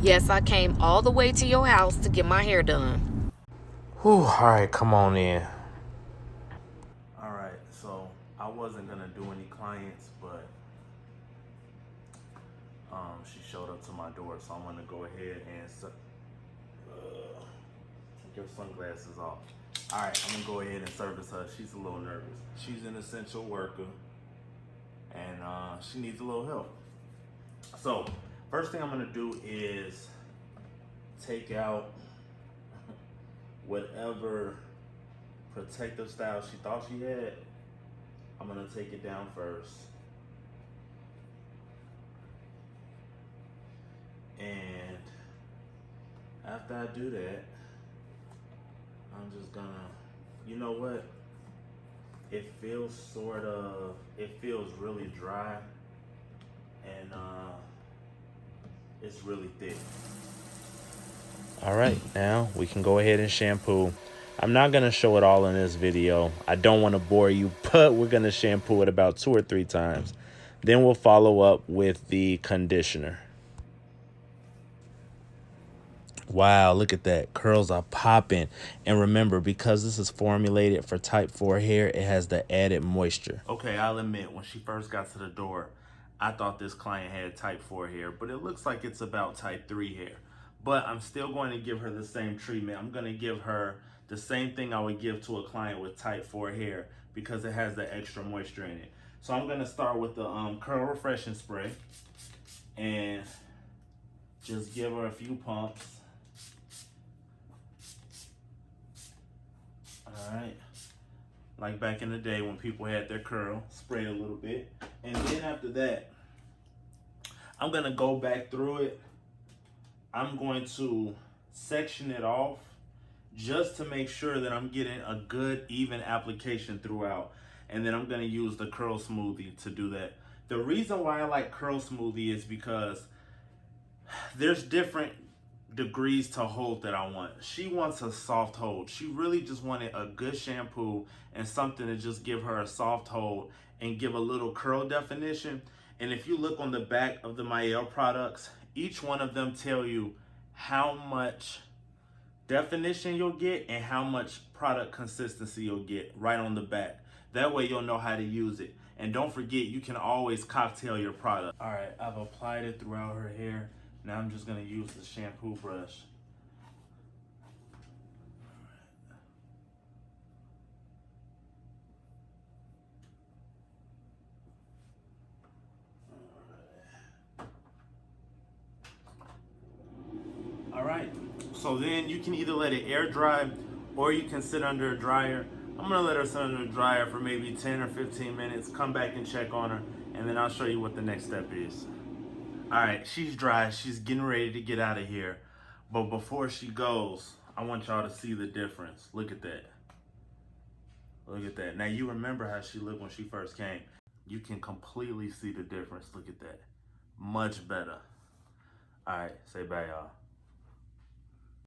Yes, I came all the way to your house to get my hair done. Whew, all right, come on in. All right, so I wasn't gonna do any clients, but she showed up to my door, so I'm gonna go ahead and take your sunglasses off. All right, I'm gonna go ahead and service her. She's a little nervous. She's an essential worker, and she needs a little help. So, first thing I'm gonna do is take out whatever protective style she thought she had. I'm gonna take it down first. And after I do that, I'm just gonna, you know what? It feels really dry, and it's really thick. All right, now we can go ahead and shampoo. I'm not gonna show it all in this video. I don't want to bore you, but we're gonna shampoo it about 2 or 3 times. Then we'll follow up with the conditioner. Wow, look at that. Curls are popping. And remember, because this is formulated for type 4 hair, it has the added moisture. Okay, I'll admit, when she first got to the door, I thought this client had type 4 hair, but it looks like it's about type 3 hair. But I'm still going to give her the same treatment. I'm going to give her the same thing I would give to a client with type 4 hair because it has the extra moisture in it. So I'm going to start with the curl refreshing spray and just give her a few pumps. All right, like back in the day when people had their curl, spray a little bit. And then after that, I'm gonna go back through it. I'm going to section it off just to make sure that I'm getting a good even application throughout. And then I'm gonna use the curl smoothie to do that. The reason why I like curl smoothie is because there's different degrees to hold that I want. She wants a soft hold. She really just wanted a good shampoo and something to just give her a soft hold and give a little curl definition. And if you look on the back of the Mael products, each one of them tell you how much definition you'll get and how much product consistency you'll get right on the back. That way you'll know how to use it. And don't forget, you can always cocktail your product. All right, I've applied it throughout her hair. Now I'm just gonna use the shampoo brush. All right, so then you can either let it air dry or you can sit under a dryer. I'm gonna let her sit under a dryer for maybe 10 or 15 minutes, come back and check on her, and then I'll show you what the next step is. All right, she's dry, she's getting ready to get out of here. But before she goes, I want y'all to see the difference. Look at that. Look at that. Now you remember how she looked when she first came. You can completely see the difference. Look at that. Much better. All right, say bye, y'all.